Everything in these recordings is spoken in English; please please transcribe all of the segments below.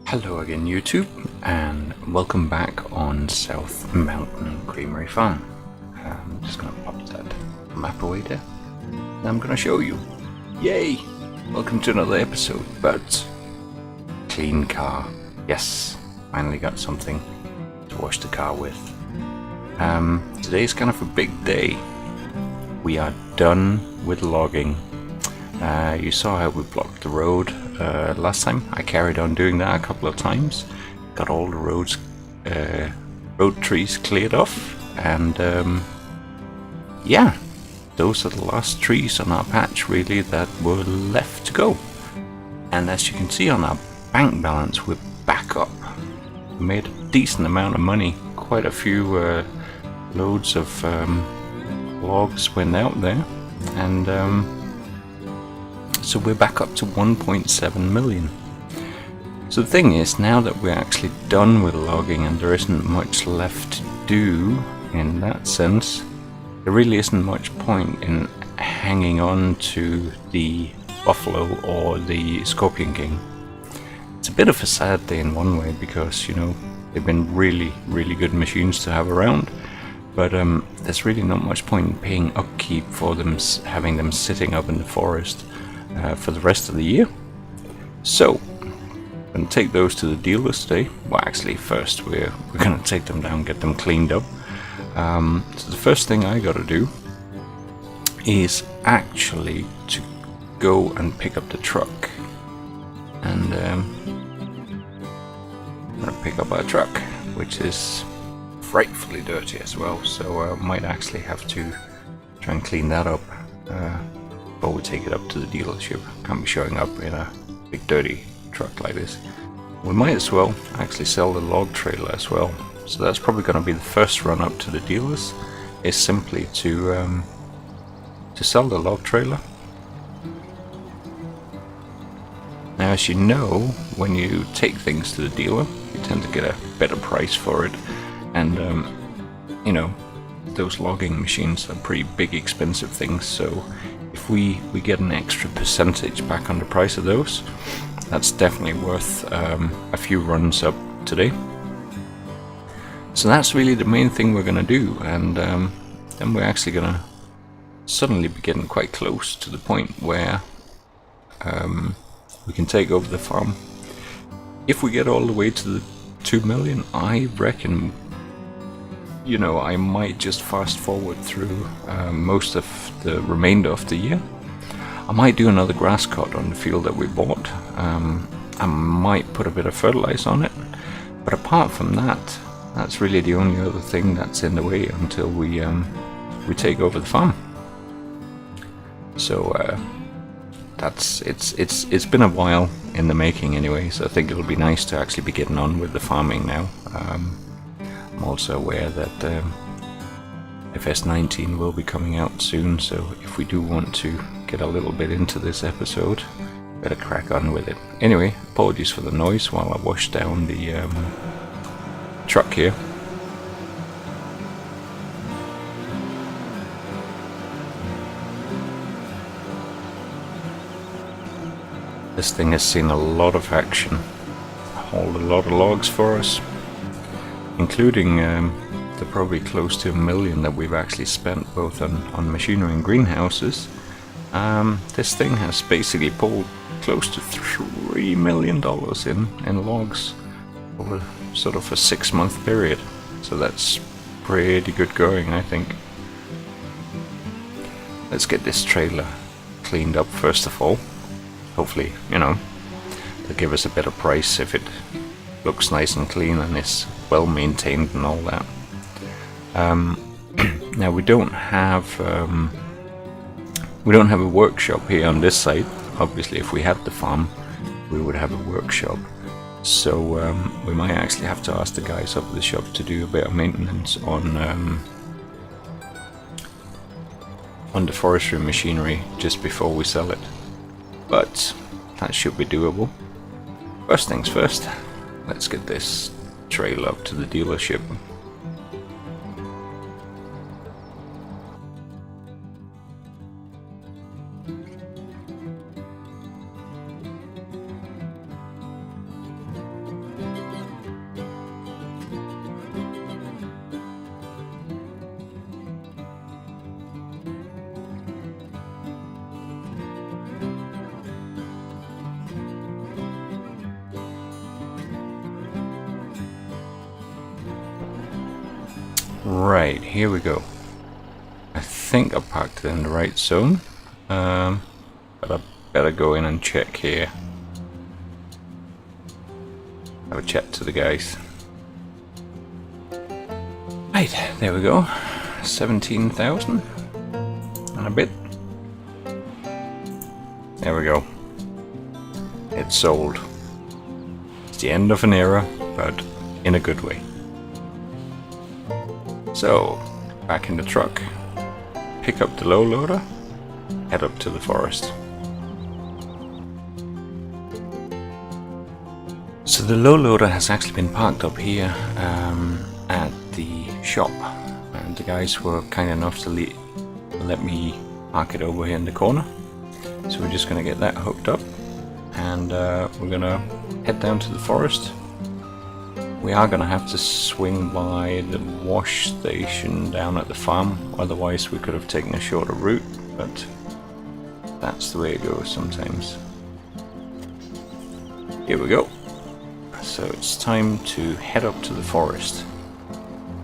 Hello again YouTube, and welcome back on South Mountain Creamery Farm. I'm just going to pop that map away there, and I'm going to show you. Yay! Welcome to another episode, but clean car. Yes, finally got something to wash the car with. Today's kind of a big day. We are done with logging. You saw how we blocked the road last time. I carried on doing that a couple of times. Got all the road trees cleared off, and yeah, those are the last trees on our patch really that were left to go. And as you can see on our bank balance, we're back up. We made a decent amount of money. Quite a few loads of logs went out there, and so we're back up to 1.7 million. So the thing is, now that we're actually done with logging and there isn't much left to do in that sense, there really isn't much point in hanging on to the Buffalo or the Scorpion King. It's a bit of a sad day in one way because, you know, they've been really good machines to have around, but there's really not much point in paying upkeep for them, having them sitting up in the forest for the rest of the year. So I'm going to take those to the dealers today. Well, actually first we're going to take them down, get them cleaned up. So the first thing I got to do is actually to go and pick up the truck, and I'm going to pick up our truck, which is frightfully dirty as well, so I might actually have to try and clean that up before we take it up to the dealership. Can't be showing up in a big dirty truck like this. We might as well actually sell the log trailer as well, so that's probably going to be the first run up to the dealers, is simply to sell the log trailer. Now, as you know, when you take things to the dealer, you tend to get a better price for it, and you know, those logging machines are pretty big expensive things, so if we get an extra percentage back on the price of those, that's definitely worth a few runs up today. So that's really the main thing we're going to do, and then we're actually going to suddenly be getting quite close to the point where we can take over the farm. If we get all the way to the 2 million, I reckon, you know, I might just fast forward through most of the remainder of the year. I might do another grass cut on the field that we bought. I might put a bit of fertilizer on it, but apart from that, that's really the only other thing that's in the way until we take over the farm. So it's been a while in the making anyway, so I think it'll be nice to actually be getting on with the farming now. I'm also aware that FS19 will be coming out soon, so if we do want to get a little bit into this episode, better crack on with it. Anyway, apologies for the noise while I wash down the truck here. This thing has seen a lot of action, hauled a lot of logs for us, including the probably close to 1 million that we've actually spent both on machinery and greenhouses. This thing has basically pulled close to $3 million in logs over sort of a 6-month period, so that's pretty good going, I think. Let's get this trailer cleaned up first of all. Hopefully, you know, they'll give us a better price if it looks nice and clean and is well maintained and all that. Now we don't have a workshop here on this site. Obviously, if we had the farm, we would have a workshop. So we might actually have to ask the guys up at the shop to do a bit of maintenance on the forestry machinery just before we sell it. But that should be doable. First things first, let's get this trailer up to the dealership. Right, here we go. I think I parked it in the right zone, but I better go in and check here. Have a chat to the guys. Right, there we go. 17,000 and a bit. There we go. It's sold. It's the end of an era, but in a good way. So, back in the truck, pick up the low loader, head up to the forest. So the low loader has actually been parked up here at the shop, and the guys were kind enough to let me park it over here in the corner. So we're just going to get that hooked up, and we're going to head down to the forest. We are going to have to swing by the wash station down at the farm, otherwise we could have taken a shorter route, but that's the way it goes sometimes. Here we go. So it's time to head up to the forest,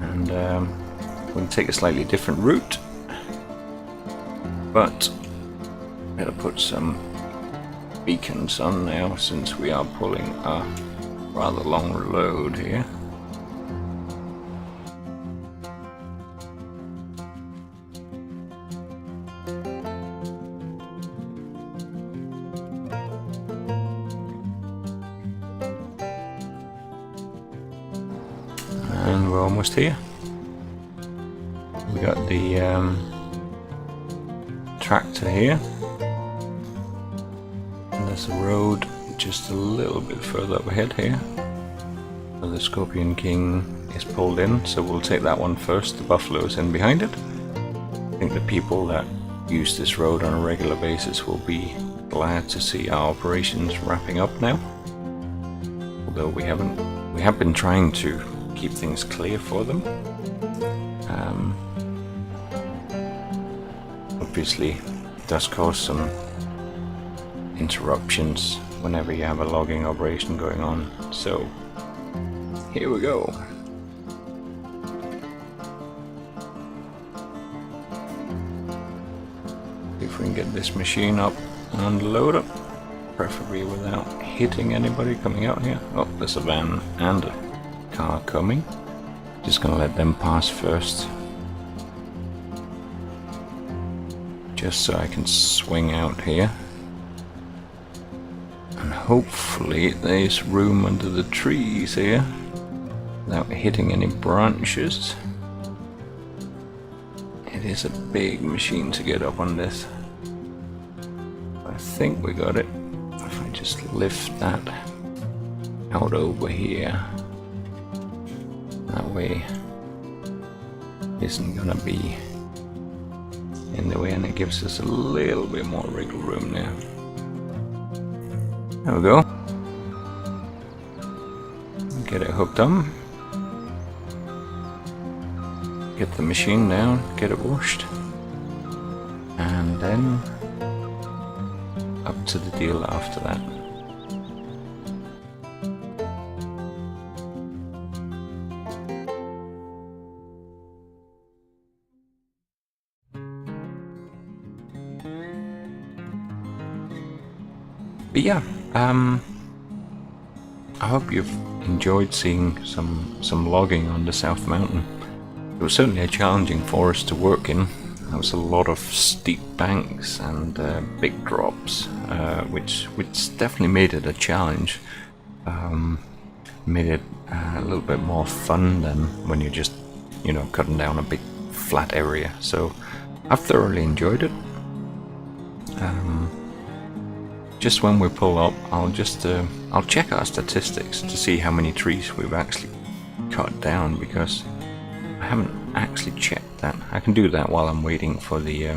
and we're going to take a slightly different route, but better put some beacons on now since we are pulling a rather long load here. And we're almost here. We got the tractor here, and there's a road just a little bit further up ahead here. So the Scorpion King is pulled in, so we'll take that one first. The buffalo's in behind it. I think the people that use this road on a regular basis will be glad to see our operations wrapping up now. Although we have been trying to keep things clear for them. Obviously, it does cause some interruptions whenever you have a logging operation going on. So here we go. See if we can get this machine up on the loader, preferably without hitting anybody coming out here. Oh, there's a van and a car coming. Just gonna let them pass first, just so I can swing out here. And hopefully there's room under the trees here without hitting any branches. It is a big machine to get up on this. I think we got it. If I just lift that out over here, that way isn't gonna be in the way, and it gives us a little bit more wiggle room there. There we go. Get it hooked on. Get the machine down, get it washed, and then up to the dealer after that. But yeah, I hope you've enjoyed seeing some logging on the South Mountain. It was certainly a challenging forest to work in. There was a lot of steep banks and big drops, which definitely made it a challenge. Made it a little bit more fun than when you're just, cutting down a big flat area. So I've thoroughly enjoyed it. Just when we pull up, I'll check our statistics to see how many trees we've actually cut down, because I haven't actually checked that. I can do that while I'm waiting for the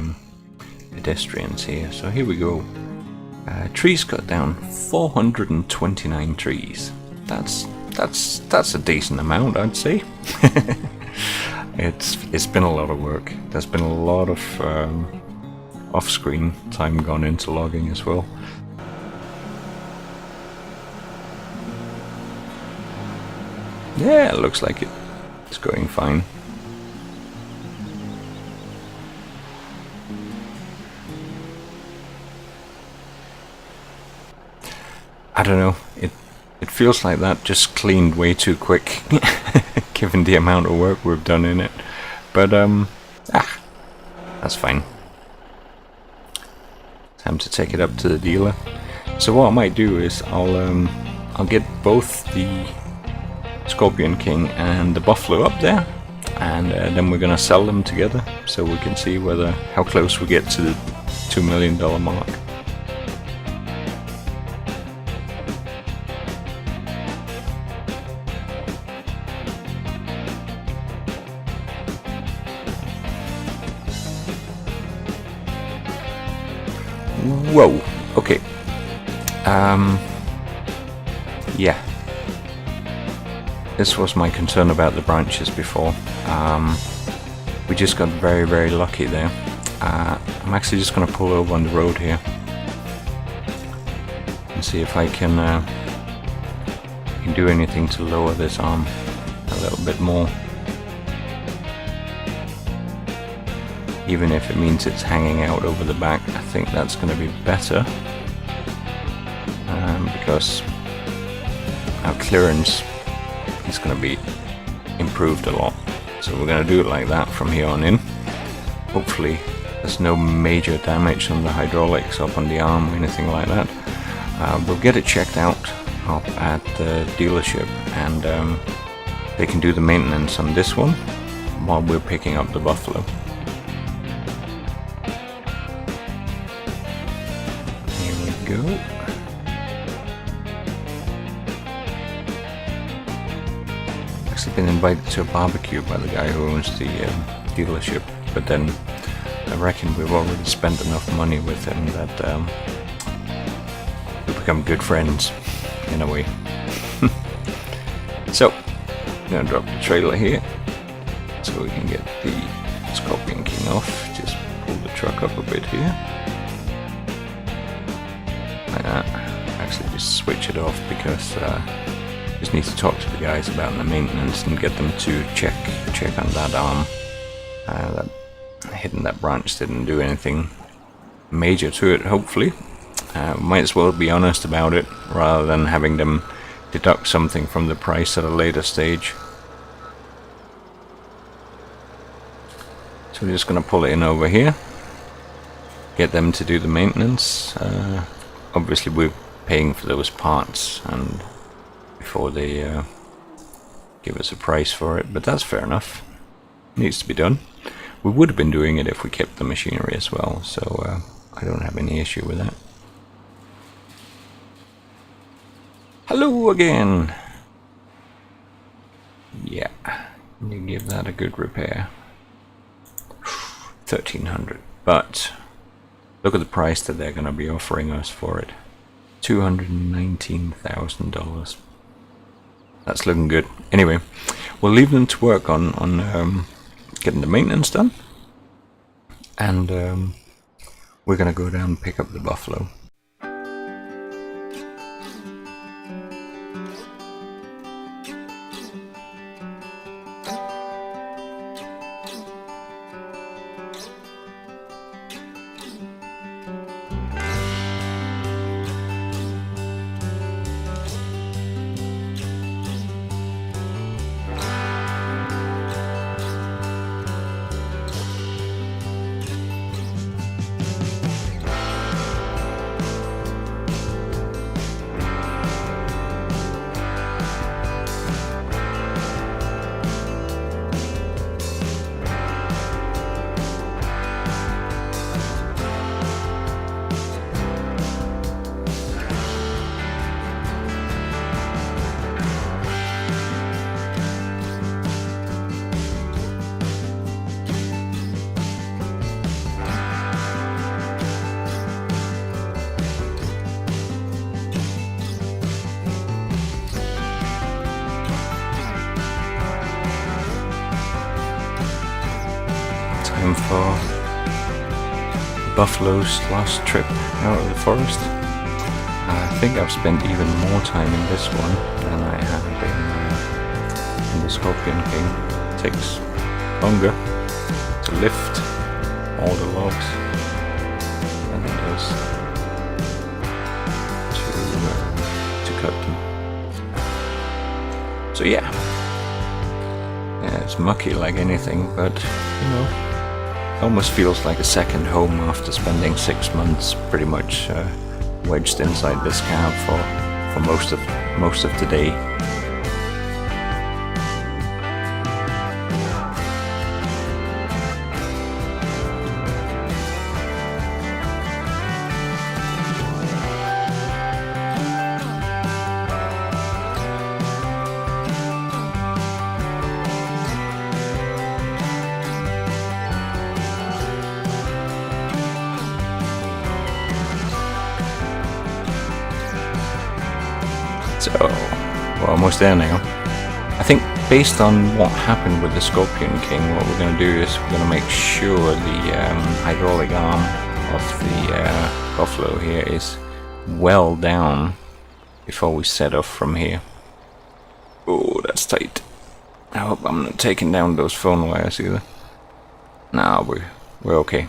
pedestrians here. So here we go. Trees cut down, 429 trees. That's a decent amount, I'd say. It's been a lot of work. There's been a lot of off-screen time gone into logging as well. Yeah, it looks like it's going fine. I don't know, it feels like that just cleaned way too quick, given the amount of work we've done in it. But that's fine. Time to take it up to the dealer. So what I might do is I'll get both the Scorpion King and the Buffalo up there, and then we're gonna sell them together, so we can see how close we get to the $2 million mark. Whoa, okay. Yeah. This was my concern about the branches before. We just got very, very lucky there. I'm actually just going to pull over on the road here and see if I can do anything to lower this arm a little bit more. Even if it means it's hanging out over the back, I think that's going to be better, because our clearance is going to be improved a lot. So we're going to do it like that from here on in. Hopefully there's no major damage on the hydraulics up on the arm or anything like that. We'll get it checked out up at the dealership, and they can do the maintenance on this one while we're picking up the Buffalo. Go. Actually been invited to a barbecue by the guy who owns the dealership, but then I reckon we've already spent enough money with him that we've become good friends in a way. So I'm gonna drop the trailer here so we can get the Scorpion King off. Just pull the truck up a bit here. Actually just switch it off, because just need to talk to the guys about the maintenance and get them to check on that arm. That hitting that branch didn't do anything major to it, hopefully. Might as well be honest about it rather than having them deduct something from the price at a later stage. So we're just going to pull it in over here, get them to do the maintenance. Obviously we're paying for those parts and before they give us a price for it, but that's fair enough. It needs to be done. We would have been doing it if we kept the machinery as well, so I don't have any issue with that. Hello again! Yeah, you give that a good repair. 1,300, but look at the price that they're going to be offering us for it. $219,000. That's looking good. Anyway, we'll leave them to work on getting the maintenance done, and we're going to go down and pick up the Buffalo. Time for Buffalo's last trip out of the forest. I think I've spent even more time in this one than I have in the Scorpion King. It takes longer to lift all the logs than it does to cut them. So yeah, it's mucky like anything, but you know, almost feels like a second home after spending 6 months pretty much wedged inside this cab for most of the day. So, we're almost there now. I think based on what happened with the Scorpion King, what we're going to do is we're going to make sure the hydraulic arm of the buffalo here is well down before we set off from here. Oh, that's tight. I hope I'm not taking down those phone wires either. Nah, we're okay.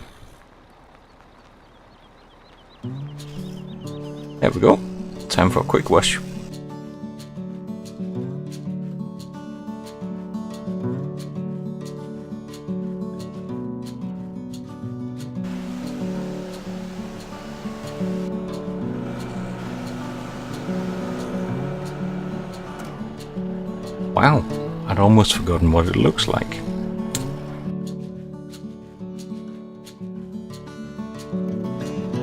There we go. Time for a quick wash. Wow, I'd almost forgotten what it looks like.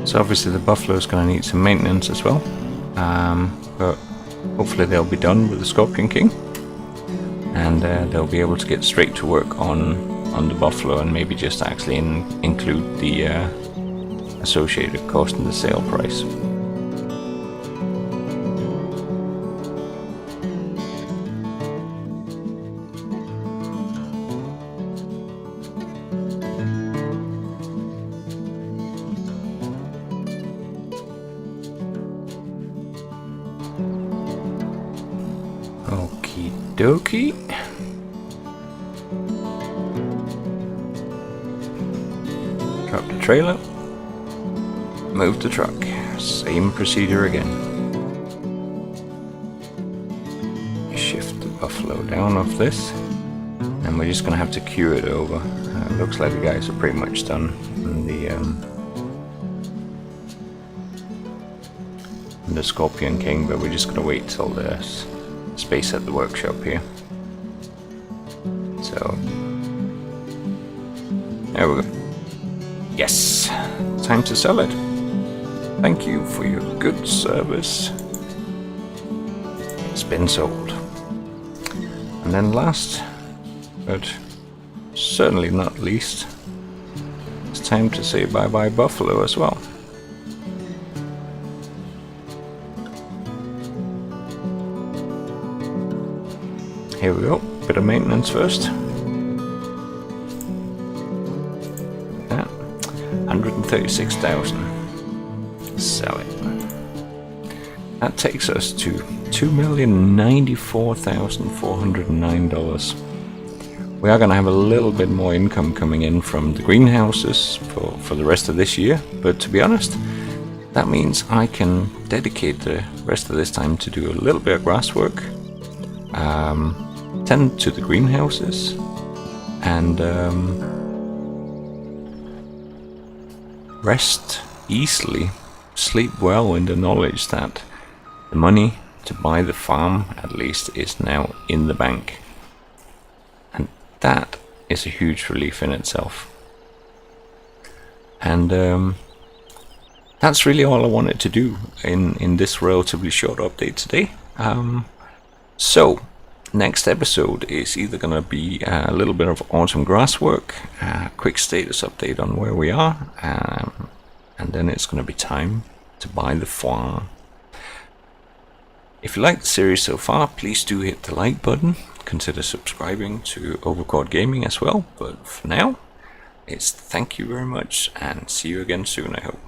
So obviously the buffalo is going to need some maintenance as well, but hopefully they'll be done with the Scorpion King, and they'll be able to get straight to work on the buffalo, and maybe just actually include the associated cost in the sale price. Okie dokie. Drop the trailer. Move the truck. Same procedure again. Shift the buffalo down off this. And we're just going to have to cue it over. Looks like the guys are pretty much done. And the Scorpion King, but we're just going to wait till there's space at the workshop here. So there we go. Yes, time to sell it. Thank you for your good service. It's been sold. And then last, but certainly not least, it's time to say bye-bye buffalo as well. Here we go, bit of maintenance first. That, 136,000. Sell it. That takes us to $2,094,409. We are going to have a little bit more income coming in from the greenhouses for the rest of this year, but to be honest, that means I can dedicate the rest of this time to do a little bit of grass work, tend to the greenhouses, and rest easily, sleep well in the knowledge that the money to buy the farm at least is now in the bank. And that is a huge relief in itself. And that's really all I wanted to do in this relatively short update today. So next episode is either going to be a little bit of autumn grass work, a quick status update on where we are, and then it's going to be time to buy the farm. If you like the series so far, please do hit the like button. Consider subscribing to Overcord Gaming as well. But for now, it's thank you very much, and see you again soon, I hope.